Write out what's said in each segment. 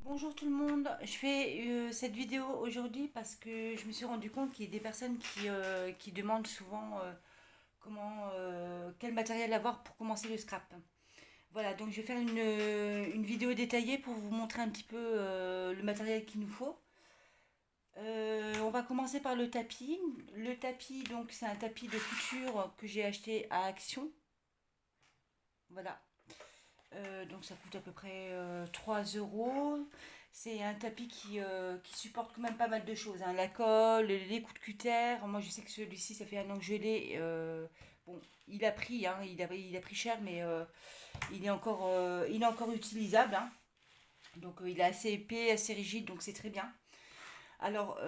Bonjour tout le monde, je fais cette vidéo aujourd'hui parce que je me suis rendu compte qu'il y a des personnes qui demandent souvent quel matériel avoir pour commencer le scrap. Voilà, donc je vais faire une vidéo détaillée pour vous montrer un petit peu le matériel qu'il nous faut. On va commencer par le tapis. Le tapis, donc c'est un tapis de couture que j'ai acheté à Action. Voilà, donc ça coûte à peu près 3 euros. C'est un tapis qui supporte quand même pas mal de choses, hein. La colle, les coups de cutter. Moi je sais que celui-ci ça fait un an que je l'ai. Bon, il a pris, hein, il a pris cher, mais il est encore utilisable, hein. Donc il est assez épais, assez rigide, donc c'est très bien. Alors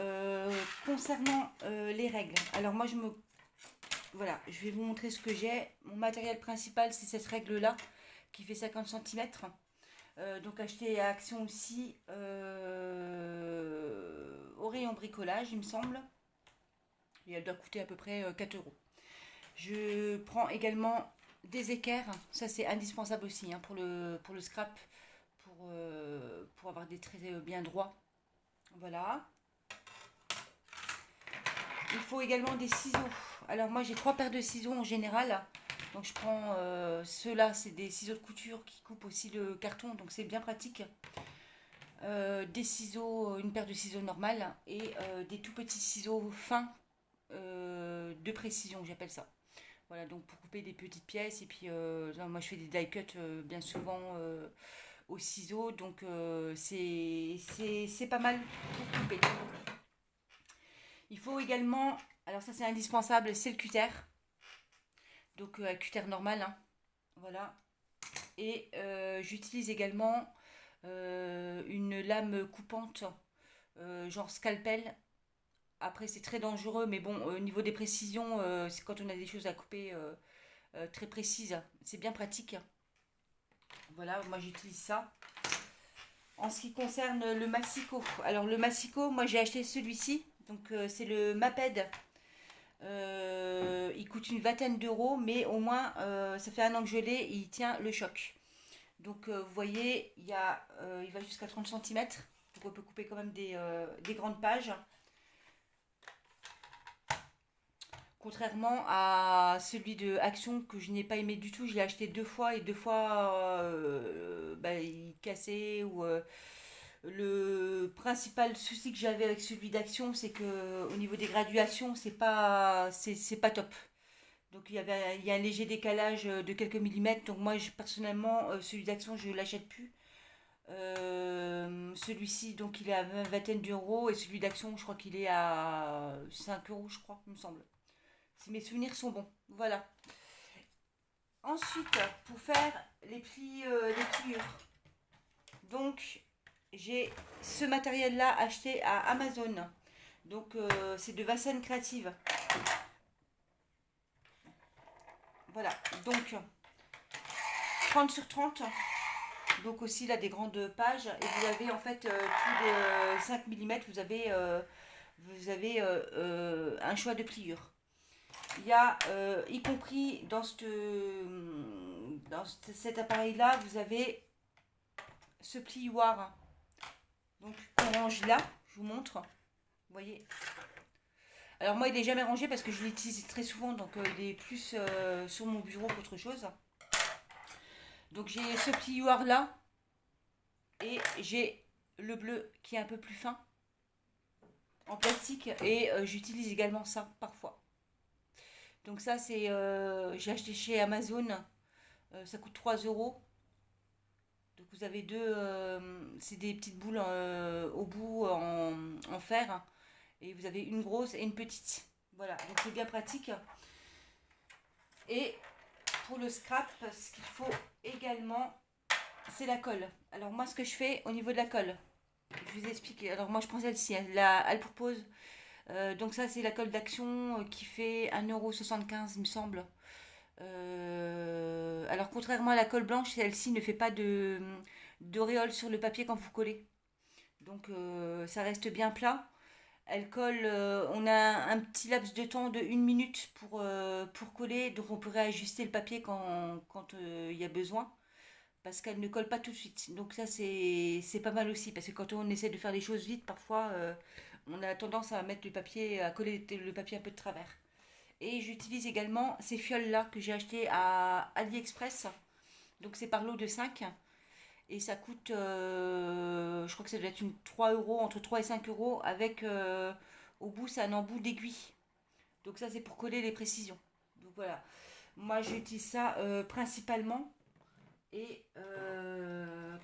concernant les règles, alors moi voilà, je vais vous montrer ce que j'ai. Mon matériel principal c'est cette règle là qui fait 50 centimètres. Donc acheté à Action aussi au rayon bricolage, il me semble. Et elle doit coûter à peu près 4 euros. Je prends également des équerres. Ça, c'est indispensable aussi, hein, pour le scrap, pour avoir des traits bien droits. Voilà. Il faut également des ciseaux. Alors moi, j'ai trois paires de ciseaux en général. Donc je prends ceux-là, c'est des ciseaux de couture qui coupent aussi le carton, donc c'est bien pratique. Des ciseaux, une paire de ciseaux normales et des tout petits ciseaux fins de précision, j'appelle ça. Voilà, donc pour couper des petites pièces. Et puis là, moi je fais des die cut bien souvent au ciseau, donc c'est pas mal pour couper. Il faut également, alors ça c'est indispensable, c'est le cutter. Donc un cutter normal, hein. Voilà. Et j'utilise également une lame coupante, genre scalpel. Après, c'est très dangereux, mais bon, au niveau des précisions, c'est quand on a des choses à couper très précises. C'est bien pratique. Voilà, moi j'utilise ça. En ce qui concerne le massicot, alors le massicot, moi j'ai acheté celui-ci. Donc c'est le Maped. Il coûte une vingtaine d'euros, mais au moins ça fait un an que je l'ai et il tient le choc. Donc vous voyez, il va jusqu'à 30 centimètres. Donc on peut couper quand même des grandes pages. Contrairement à celui de Action que je n'ai pas aimé du tout, je l'ai acheté deux fois et deux fois il cassait ou le principal souci que j'avais avec celui d'Action, c'est que au niveau des graduations, c'est pas top. Donc il y a un léger décalage de quelques millimètres. Donc moi personnellement celui d'Action je l'achète plus. Celui-ci donc il est à une vingtaine d'euros et celui d'Action je crois qu'il est à 5 euros je crois, il me semble. Si mes souvenirs sont bons. Voilà. Ensuite, pour faire les pliures. Donc, j'ai ce matériel-là acheté à Amazon. Donc, c'est de Vassen Creative. Voilà. Donc, 30 sur 30. Donc aussi là des grandes pages. Et vous avez en fait plus de 5 millimètres. Vous avez un choix de pliure. Il y a, y compris dans cet appareil-là, vous avez ce plioir. Donc, on range là, je vous montre. Vous voyez. Alors, moi, il n'est jamais rangé parce que je l'utilise très souvent, donc il est plus sur mon bureau qu'autre chose. Donc, j'ai ce plioir-là et j'ai le bleu qui est un peu plus fin en plastique et j'utilise également ça parfois. Donc, ça, j'ai acheté chez Amazon. Ça coûte 3 euros. Donc vous avez c'est des petites boules au bout en fer. Et vous avez une grosse et une petite. Voilà, donc c'est bien pratique. Et pour le scrap, ce qu'il faut également, c'est la colle. Alors moi, ce que je fais au niveau de la colle, je vous explique. Alors moi, je prends celle-ci, hein, elle propose. Donc ça, c'est la colle d'Action qui fait 1,75 € il me semble. Alors contrairement à la colle blanche, celle-ci ne fait pas d'auréole sur le papier quand vous collez. Donc ça reste bien plat. Elle colle, on a un petit laps de temps de 1 minute pour coller, donc on pourrait ajuster le papier quand il y a besoin. parce qu'elle ne colle pas tout de suite. Donc ça c'est pas mal aussi, parce que quand on essaie de faire les choses vite, parfois on a tendance à mettre le papier, à coller le papier un peu de travers. Et j'utilise également ces fioles là que j'ai achetées à AliExpress. Donc c'est par lot de 5. Et ça coûte, je crois que ça doit être une 3 euros, entre 3 et 5 euros, avec au bout, c'est un embout d'aiguille. Donc ça, c'est pour coller les précisions. Donc voilà, moi j'utilise ça principalement. Et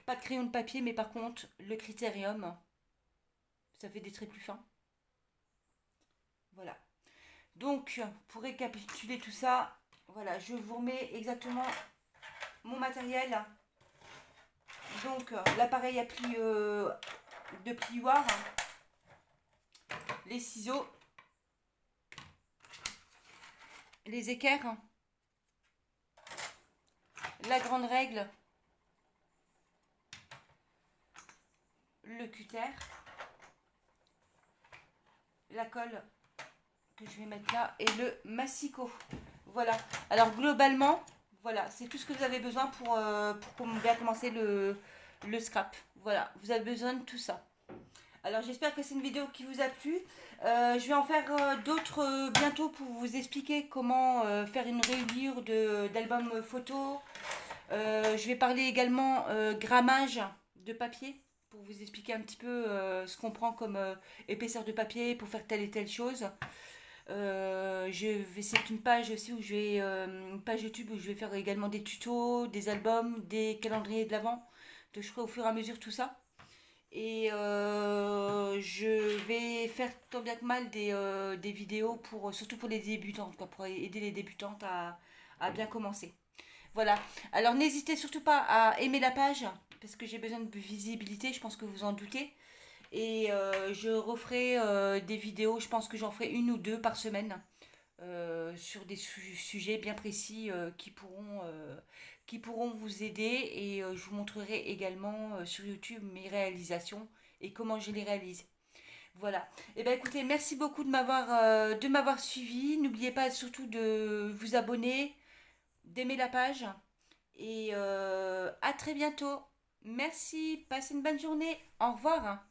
pas de crayon de papier, mais par contre, le critérium, ça fait des traits plus fins. Voilà. Donc, pour récapituler tout ça, voilà, je vous remets exactement mon matériel. Donc, l'appareil à pli de plioir, les ciseaux, les équerres, la grande règle, le cutter, la colle que je vais mettre là et le massicot. Voilà. Alors globalement, voilà, c'est tout ce que vous avez besoin pour bien commencer le scrap. Voilà, vous avez besoin de tout ça. Alors j'espère que c'est une vidéo qui vous a plu. Je vais en faire d'autres bientôt pour vous expliquer comment faire une reliure d'album photo. Je vais parler également grammage de papier pour vous expliquer un petit peu ce qu'on prend comme épaisseur de papier pour faire telle et telle chose. C'est une page aussi où une page YouTube où je vais faire également des tutos, des albums, des calendriers de l'Avent. Donc je ferai au fur et à mesure tout ça. Et je vais faire tant bien que mal des vidéos surtout pour les débutantes, quoi, pour aider les débutantes à bien commencer. Voilà. Alors n'hésitez surtout pas à aimer la page parce que j'ai besoin de visibilité, je pense que vous en doutez. Et je referai des vidéos, je pense que j'en ferai une ou deux par semaine sur des sujets bien précis qui pourront vous aider. Et je vous montrerai également sur YouTube mes réalisations et comment je les réalise. Voilà. Et bien écoutez, merci beaucoup de m'avoir suivi. N'oubliez pas surtout de vous abonner, d'aimer la page. Et à très bientôt. Merci, passez une bonne journée. Au revoir.